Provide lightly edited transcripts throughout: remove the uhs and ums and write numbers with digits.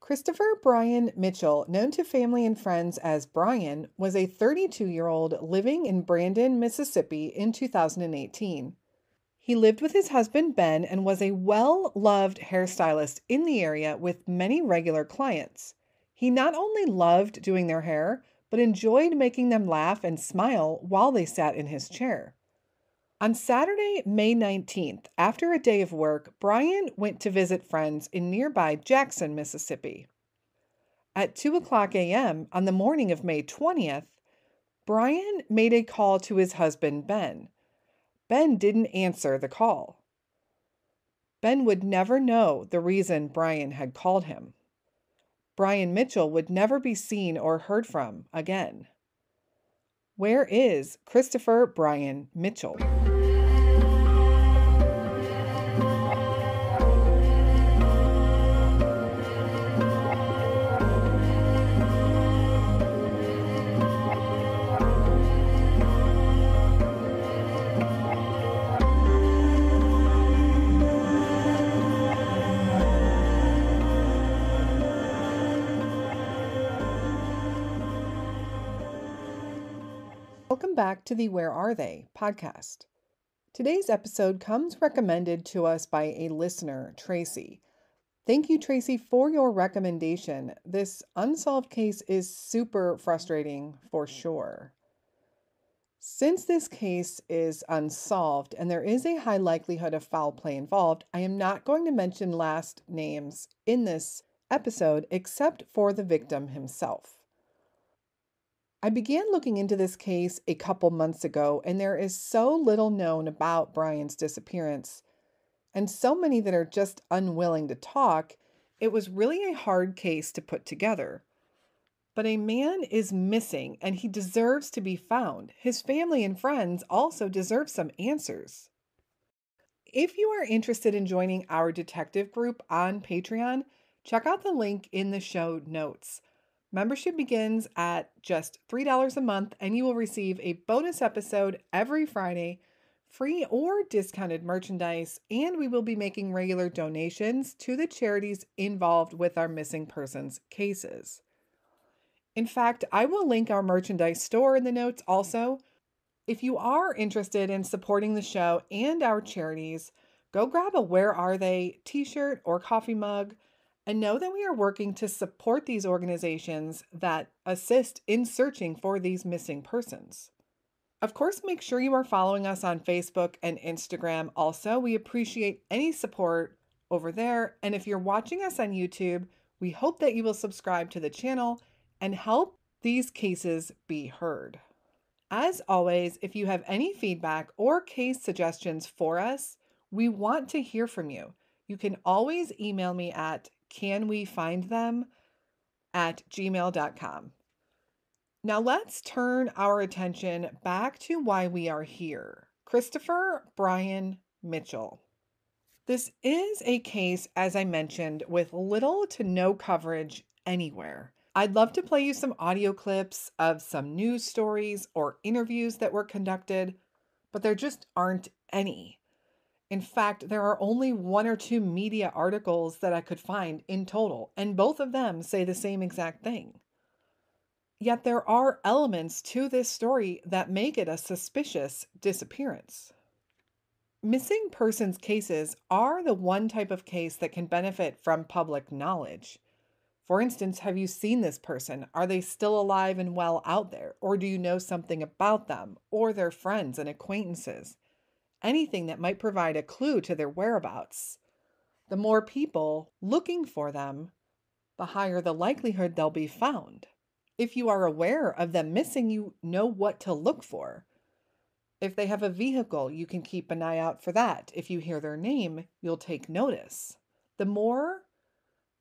Christopher Bryan Mitchell, known to family and friends as Bryan, was a 32-year-old living in Brandon, Mississippi in 2018. He lived with his husband Ben and was a well-loved hairstylist in the area with many regular clients. He not only loved doing their hair, but enjoyed making them laugh and smile while they sat in his chair. On Saturday, May 19th, after a day of work, Bryan went to visit friends in nearby Jackson, Mississippi. At 2:00 a.m. on the morning of May 20th, Bryan made a call to his husband Ben. Ben didn't answer the call. Ben would never know the reason Bryan had called him. Bryan Mitchell would never be seen or heard from again. Where is Christopher Bryan Mitchell? Welcome back to the Where Are They podcast. Today's episode comes recommended to us by a listener, Tracy. Thank you, Tracy, for your recommendation. This unsolved case is super frustrating for sure. Since this case is unsolved and there is a high likelihood of foul play involved, I am not going to mention last names in this episode except for the victim himself. I began looking into this case a couple months ago, and there is so little known about Bryan's disappearance, and so many that are just unwilling to talk, it was really a hard case to put together. But a man is missing, and he deserves to be found. His family and friends also deserve some answers. If you are interested in joining our detective group on Patreon, check out the link in the show notes. Membership begins at just $3 a month, and you will receive a bonus episode every Friday, free or discounted merchandise, and we will be making regular donations to the charities involved with our missing persons cases. In fact, I will link our merchandise store in the notes also. If you are interested in supporting the show and our charities, go grab a Where Are They t-shirt or coffee mug, and know that we are working to support these organizations that assist in searching for these missing persons. Of course, make sure you are following us on Facebook and Instagram also. We appreciate any support over there. And if you're watching us on YouTube, we hope that you will subscribe to the channel and help these cases be heard. As always, if you have any feedback or case suggestions for us, we want to hear from you. You can always email me at canwefindthem@gmail.com. Now let's turn our attention back to why we are here. Christopher Bryan Mitchell. This is a case, as I mentioned, with little to no coverage anywhere. I'd love to play you some audio clips of some news stories or interviews that were conducted, but there just aren't any. In fact, there are only 1 or 2 media articles that I could find in total, and both of them say the same exact thing. Yet there are elements to this story that make it a suspicious disappearance. Missing persons cases are the one type of case that can benefit from public knowledge. For instance, have you seen this person? Are they still alive and well out there? Or do you know something about them or their friends and acquaintances? Anything that might provide a clue to their whereabouts. The more people looking for them, the higher the likelihood they'll be found. If you are aware of them missing, you know what to look for. If they have a vehicle, you can keep an eye out for that. If you hear their name, you'll take notice. The more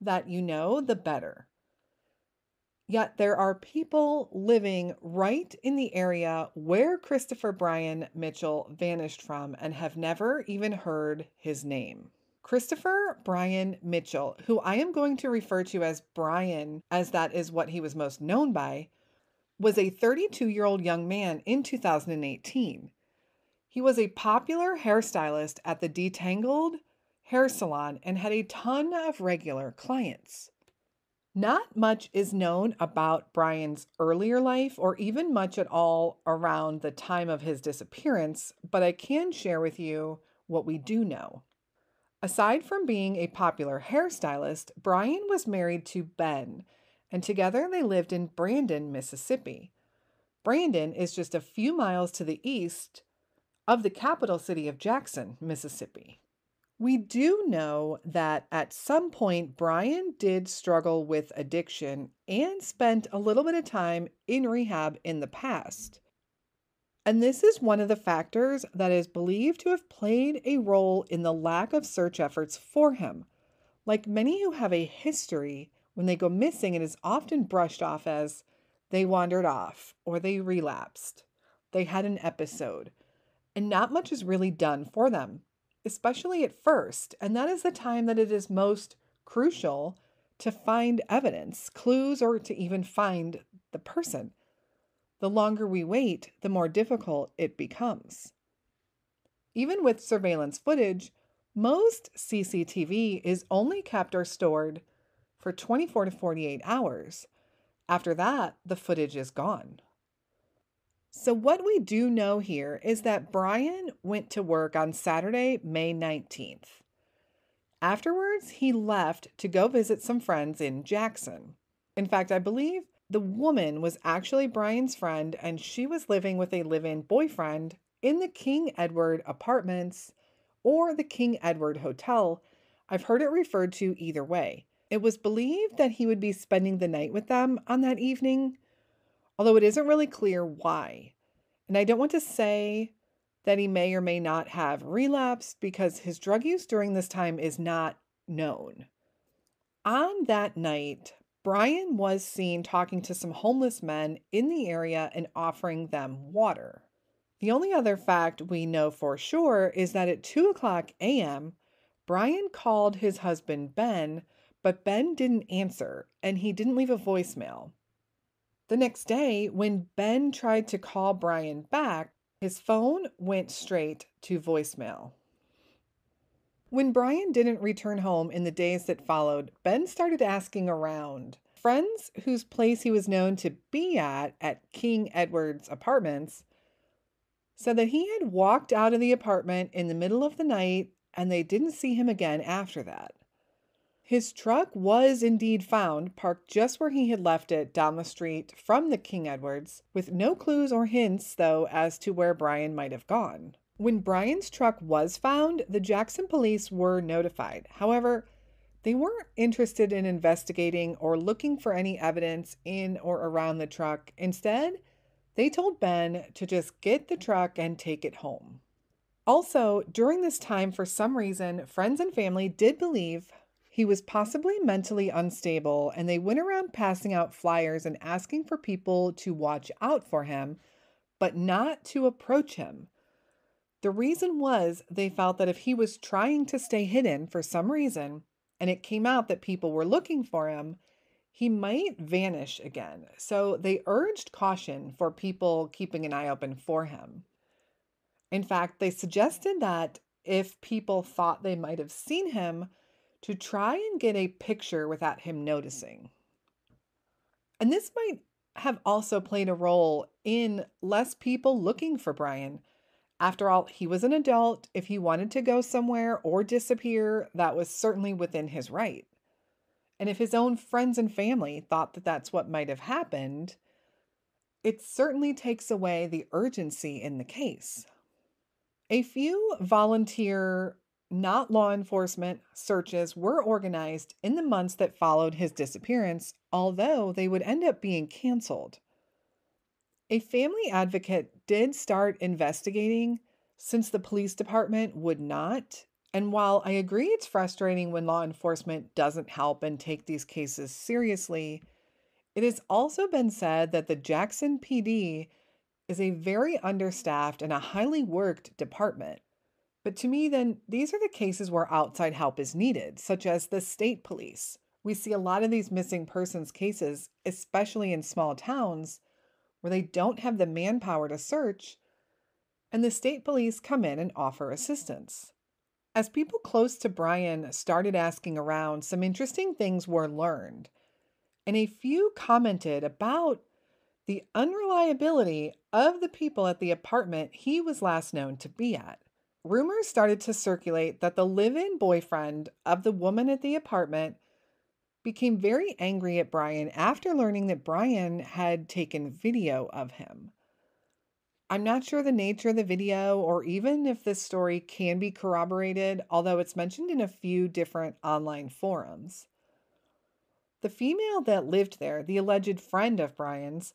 that you know, the better. Yet there are people living right in the area where Christopher Bryan Mitchell vanished from and have never even heard his name. Christopher Bryan Mitchell, who I am going to refer to as Bryan, as that is what he was most known by, was a 32-year-old young man in 2018. He was a popular hairstylist at the Detangled hair salon and had a ton of regular clients. Not much is known about Bryan's earlier life or even much at all around the time of his disappearance, but I can share with you what we do know. Aside from being a popular hairstylist, Bryan was married to Ben, and together they lived in Brandon, Mississippi. Brandon is just a few miles to the east of the capital city of Jackson, Mississippi. We do know that at some point Bryan did struggle with addiction and spent a little bit of time in rehab in the past. And this is one of the factors that is believed to have played a role in the lack of search efforts for him. Like many who have a history, when they go missing, it is often brushed off as they wandered off or they relapsed. They had an episode, and not much is really done for them, especially at first. And that is the time that it is most crucial to find evidence, clues, or to even find the person. The longer we wait, the more difficult it becomes. Even with surveillance footage, most CCTV is only kept or stored for 24 to 48 hours. After that, the footage is gone. So, what we do know here is that Bryan went to work on Saturday, May 19th. Afterwards, he left to go visit some friends in Jackson. In fact, I believe the woman was actually Bryan's friend, and she was living with a live-in boyfriend in the King Edward Apartments or the King Edward Hotel. I've heard it referred to either way. It was believed that he would be spending the night with them on that evening, although it isn't really clear why. And I don't want to say that he may or may not have relapsed because his drug use during this time is not known. On that night, Bryan was seen talking to some homeless men in the area and offering them water. The only other fact we know for sure is that at 2:00 a.m., Bryan called his husband Ben, but Ben didn't answer and he didn't leave a voicemail. The next day, when Ben tried to call Bryan back, his phone went straight to voicemail. When Bryan didn't return home in the days that followed, Ben started asking around. Friends whose place he was known to be at King Edward's Apartments, said that he had walked out of the apartment in the middle of the night and they didn't see him again after that. His truck was indeed found, parked just where he had left it down the street from the King Edwards, with no clues or hints, though, as to where Bryan might have gone. When Bryan's truck was found, the Jackson police were notified. However, they weren't interested in investigating or looking for any evidence in or around the truck. Instead, they told Ben to just get the truck and take it home. Also, during this time, for some reason, friends and family did believe he was possibly mentally unstable, and they went around passing out flyers and asking for people to watch out for him, but not to approach him. The reason was they felt that if he was trying to stay hidden for some reason, and it came out that people were looking for him, he might vanish again. So they urged caution for people keeping an eye open for him. In fact, they suggested that if people thought they might have seen him, to try and get a picture without him noticing. And this might have also played a role in less people looking for Bryan. After all, he was an adult. If he wanted to go somewhere or disappear, that was certainly within his right. And if his own friends and family thought that that's what might have happened, it certainly takes away the urgency in the case. A few volunteer, not law enforcement, searches were organized in the months that followed his disappearance, although they would end up being canceled. A family advocate did start investigating since the police department would not. And while I agree it's frustrating when law enforcement doesn't help and take these cases seriously, it has also been said that the Jackson PD is a very understaffed and a highly worked department. But to me, then, these are the cases where outside help is needed, such as the state police. We see a lot of these missing persons cases, especially in small towns, where they don't have the manpower to search, and the state police come in and offer assistance. As people close to Bryan started asking around, some interesting things were learned. and a few commented about the unreliability of the people at the apartment he was last known to be at. Rumors started to circulate that the live in boyfriend of the woman at the apartment became very angry at Bryan after learning that Bryan had taken video of him. I'm not sure the nature of the video or even if this story can be corroborated, although it's mentioned in a few different online forums. The female that lived there, the alleged friend of Bryan's,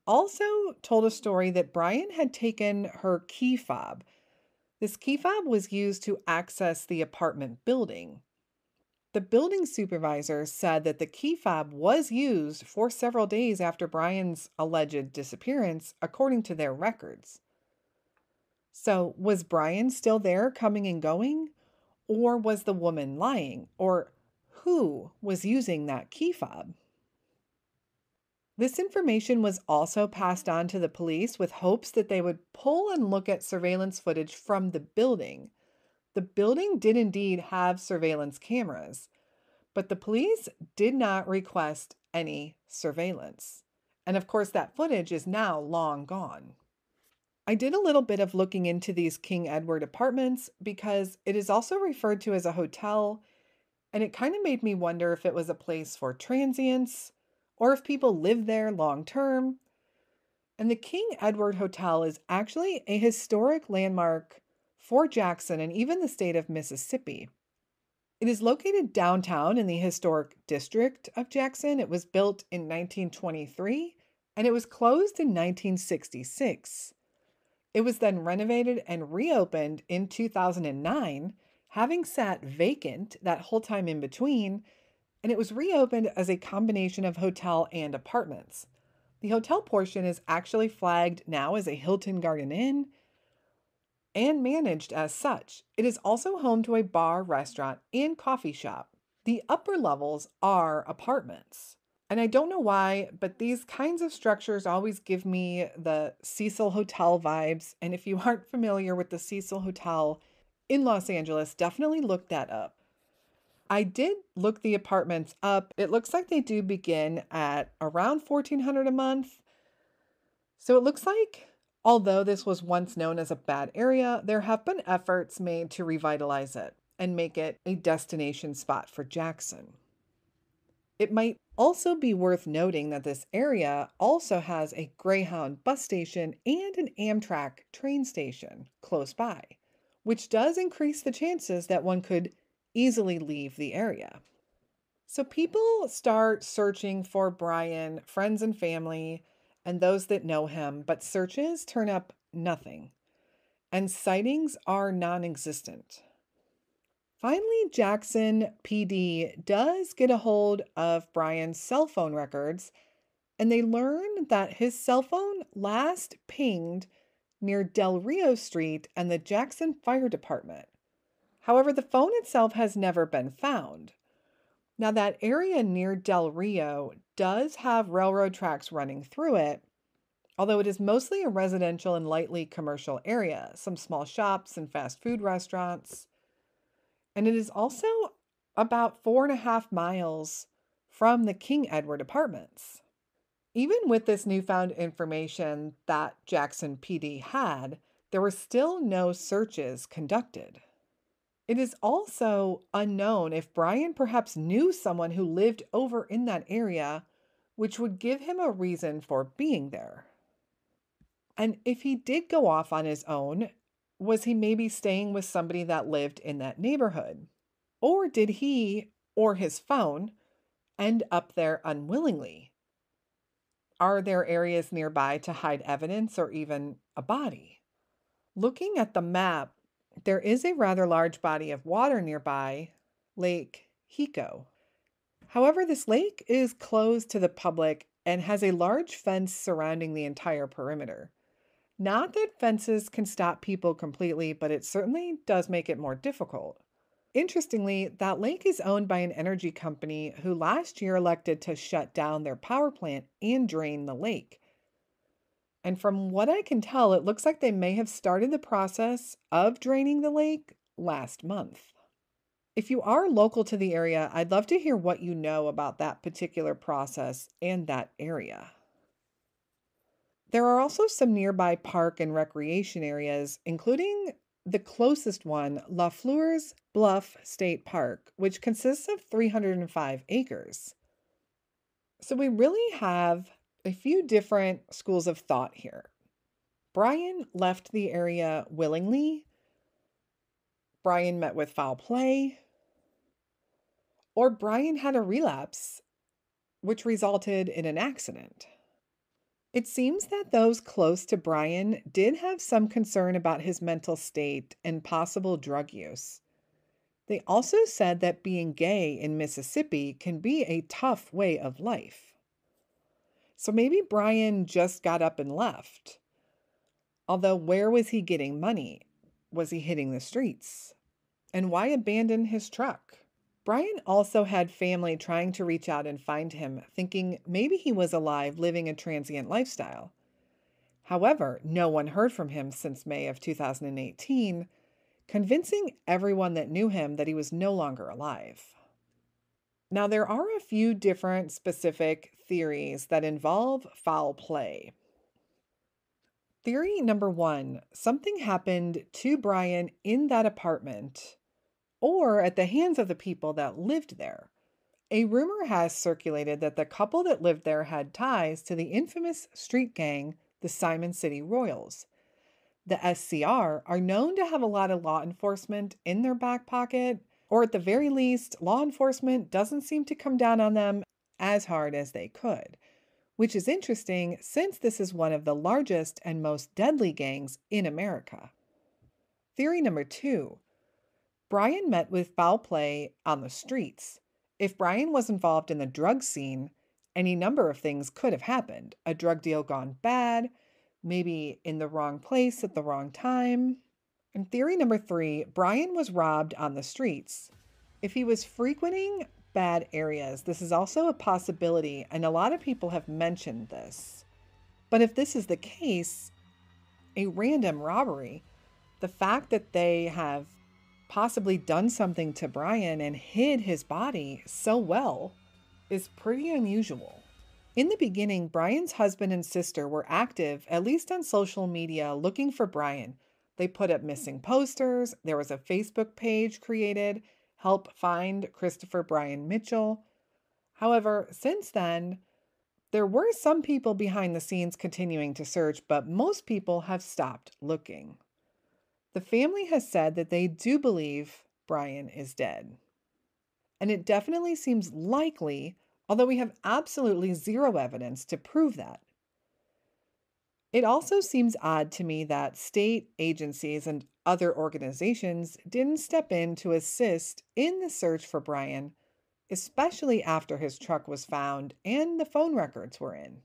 also told a story that Bryan had taken her key fob. This key fob was used to access the apartment building. The building supervisor said that the key fob was used for several days after Bryan's alleged disappearance, according to their records. So, was Bryan still there coming and going? Or was the woman lying? Or who was using that key fob? This information was also passed on to the police with hopes that they would pull and look at surveillance footage from the building. The building did indeed have surveillance cameras, but the police did not request any surveillance. And of course, that footage is now long gone. I did a little bit of looking into these King Edward apartments because it is also referred to as a hotel, and it kind of made me wonder if it was a place for transients or if people live there long term. And the King Edward Hotel is actually a historic landmark for Jackson and even the state of Mississippi. It is located downtown in the historic district of Jackson. It was built in 1923 and it was closed in 1966. It was then renovated and reopened in 2009, having sat vacant that whole time in between, and it was reopened as a combination of hotel and apartments. The hotel portion is actually flagged now as a Hilton Garden Inn and managed as such. It is also home to a bar, restaurant, and coffee shop. The upper levels are apartments. And I don't know why, but these kinds of structures always give me the Cecil Hotel vibes. And if you aren't familiar with the Cecil Hotel in Los Angeles, definitely look that up. I did look the apartments up. It looks like they do begin at around $1,400 a month. So it looks like, although this was once known as a bad area, there have been efforts made to revitalize it and make it a destination spot for Jackson. It might also be worth noting that this area also has a Greyhound bus station and an Amtrak train station close by, which does increase the chances that one could easily leave the area. So people start searching for Bryan, friends and family, and those that know him, but searches turn up nothing, and sightings are non existent. Finally, Jackson PD does get a hold of Bryan's cell phone records, and they learn that his cell phone last pinged near Del Rio Street and the Jackson Fire Department. However, the phone itself has never been found. Now, that area near Del Rio does have railroad tracks running through it, although it is mostly a residential and lightly commercial area, some small shops and fast food restaurants. And it is also about 4.5 miles from the King Edward Apartments. Even with this newfound information that Jackson PD had, there were still no searches conducted. It is also unknown if Bryan perhaps knew someone who lived over in that area, which would give him a reason for being there. And if he did go off on his own, was he maybe staying with somebody that lived in that neighborhood? Or did he or his phone end up there unwillingly? Are there areas nearby to hide evidence or even a body? Looking at the map, there is a rather large body of water nearby, Lake Hiko. However, this lake is closed to the public and has a large fence surrounding the entire perimeter. Not that fences can stop people completely, but it certainly does make it more difficult. Interestingly, that lake is owned by an energy company who last year elected to shut down their power plant and drain the lake. And from what I can tell, it looks like they may have started the process of draining the lake last month. If you are local to the area, I'd love to hear what you know about that particular process and that area. There are also some nearby park and recreation areas, including the closest one, La Fleur's Bluff State Park, which consists of 305 acres. So we really have a few different schools of thought here. Bryan left the area willingly. Bryan met with foul play. Or Bryan had a relapse, which resulted in an accident. It seems that those close to Bryan did have some concern about his mental state and possible drug use. They also said that being gay in Mississippi can be a tough way of life. So maybe Bryan just got up and left. Although, where was he getting money? Was he hitting the streets? And why abandon his truck? Bryan also had family trying to reach out and find him, thinking maybe he was alive living a transient lifestyle. However, no one heard from him since May of 2018, convincing everyone that knew him that he was no longer alive. Now, there are a few different specific theories that involve foul play. Theory number one, something happened to Bryan in that apartment or at the hands of the people that lived there. A rumor has circulated that the couple that lived there had ties to the infamous street gang, the Simon City Royals. The SCR are known to have a lot of law enforcement in their back pocket, or at the very least, law enforcement doesn't seem to come down on them as hard as they could, which is interesting since this is one of the largest and most deadly gangs in America. Theory number two, Bryan met with foul play on the streets. If Bryan was involved in the drug scene, any number of things could have happened. A drug deal gone bad, maybe in the wrong place at the wrong time. And theory number three, Bryan was robbed on the streets. If he was frequenting bad areas, this is also a possibility, and a lot of people have mentioned this. But if this is the case, a random robbery, the fact that they have possibly done something to Bryan and hid his body so well is pretty unusual. In the beginning, Bryan's husband and sister were active, at least on social media, looking for Bryan. They put up missing posters. There was a Facebook page created, Help Find Christopher Bryan Mitchell. However, since then, there were some people behind the scenes continuing to search, but most people have stopped looking. The family has said that they do believe Bryan is dead. And it definitely seems likely, although we have absolutely zero evidence to prove that. It also seems odd to me that state agencies and other organizations didn't step in to assist in the search for Bryan, especially after his truck was found and the phone records were in.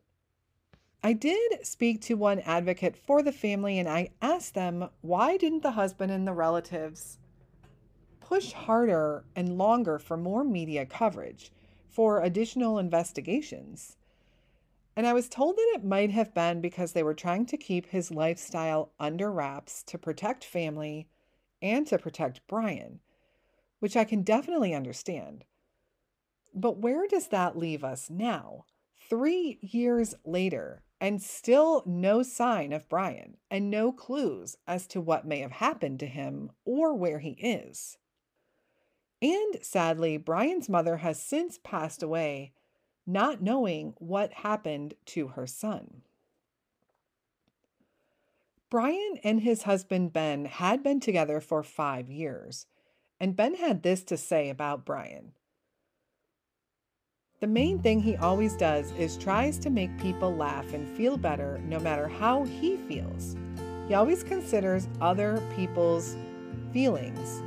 I did speak to one advocate for the family, and I asked them, why didn't the husband and the relatives push harder and longer for more media coverage, for additional investigations? And I was told that it might have been because they were trying to keep his lifestyle under wraps to protect family and to protect Bryan, which I can definitely understand. But where does that leave us now? 3 years later, and still no sign of Bryan, and no clues as to what may have happened to him or where he is. And sadly, Bryan's mother has since passed away, not knowing what happened to her son. Bryan and his husband Ben had been together for 5 years, and Ben had this to say about Bryan. The main thing he always does is tries to make people laugh and feel better no matter how he feels. He always considers other people's feelings.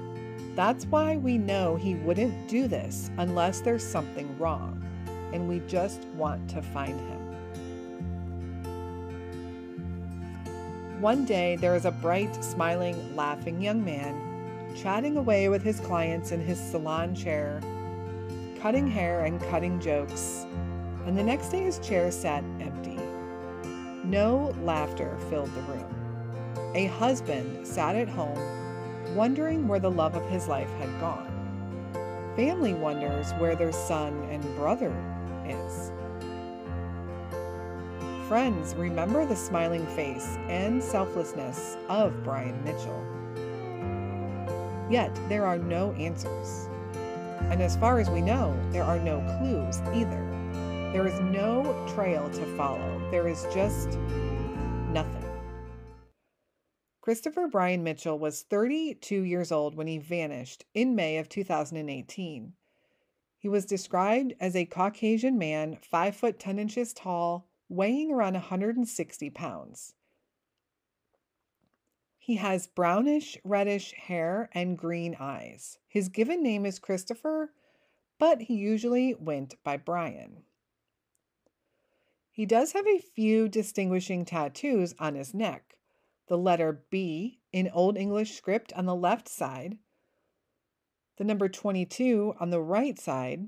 That's why we know he wouldn't do this unless there's something wrong, and we just want to find him. One day, there is a bright, smiling, laughing young man chatting away with his clients in his salon chair, cutting hair and cutting jokes, and the next day his chair sat empty. No laughter filled the room. A husband sat at home, wondering where the love of his life had gone. family wonders where their son and brother is. Friends remember the smiling face and selflessness of Bryan Mitchell. Yet there are no answers. And as far as we know, there are no clues either. There is no trail to follow. There is just nothing. Christopher Bryan Mitchell was 32 years old when he vanished in May of 2018. He was described as a Caucasian man, 5 foot 10 inches tall, weighing around 160 pounds. He has brownish reddish hair and green eyes. His given name is Christopher, but he usually went by Bryan. He does have a few distinguishing tattoos on his neck. The letter B in Old English script on the left side, the number 22 on the right side,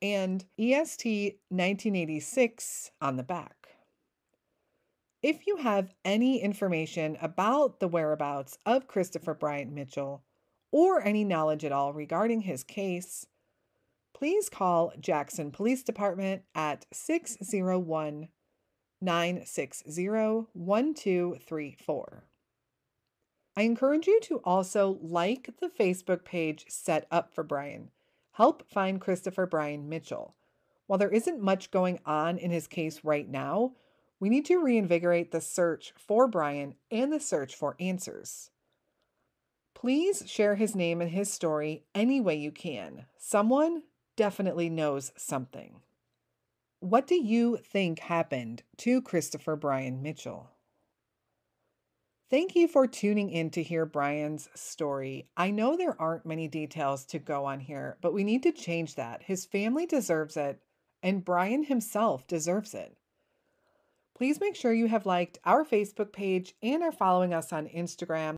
and EST 1986 on the back. If you have any information about the whereabouts of Christopher Bryan Mitchell or any knowledge at all regarding his case, please call Jackson Police Department at 601-960-1234. I encourage you to also like the Facebook page set up for Bryan. Help find Christopher Bryan Mitchell. While there isn't much going on in his case right now, we need to reinvigorate the search for Bryan and the search for answers. Please share his name and his story any way you can. Someone definitely knows something. What do you think happened to Christopher Bryan Mitchell? Thank you for tuning in to hear Bryan's story. I know there aren't many details to go on here, but we need to change that. His family deserves it, and Bryan himself deserves it. Please make sure you have liked our Facebook page and are following us on Instagram.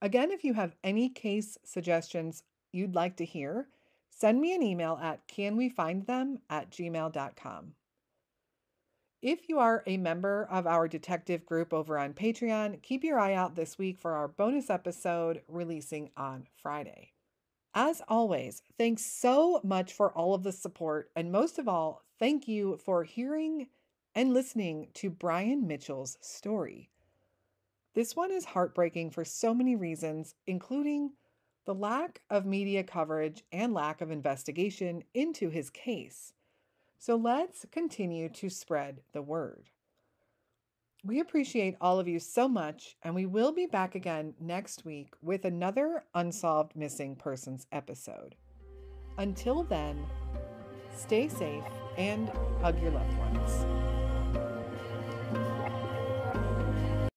Again, if you have any case suggestions you'd like to hear, send me an email at canwefindthem@gmail.com. If you are a member of our detective group over on Patreon, keep your eye out this week for our bonus episode releasing on Friday. As always, thanks so much for all of the support, and most of all, thank you for hearing and listening to Bryan Mitchell's story. This one is heartbreaking for so many reasons, including the lack of media coverage and lack of investigation into his case. So let's continue to spread the word. We appreciate all of you so much, and we will be back again next week with another Unsolved Missing Persons episode. Until then, stay safe and hug your loved ones.